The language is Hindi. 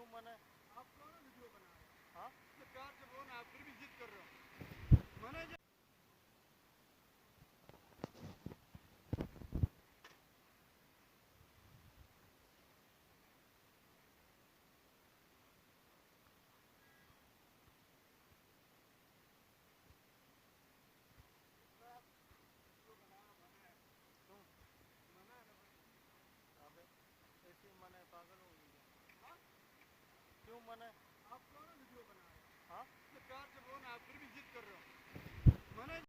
क्यों मैंने आप कौन वीडियो बना रहे हो? हाँ प्यार से बोलो ना, आप फिर भी जिद कर रहे हो। मैंने ऐसे मैंने पागल हो गया क्यों मैंने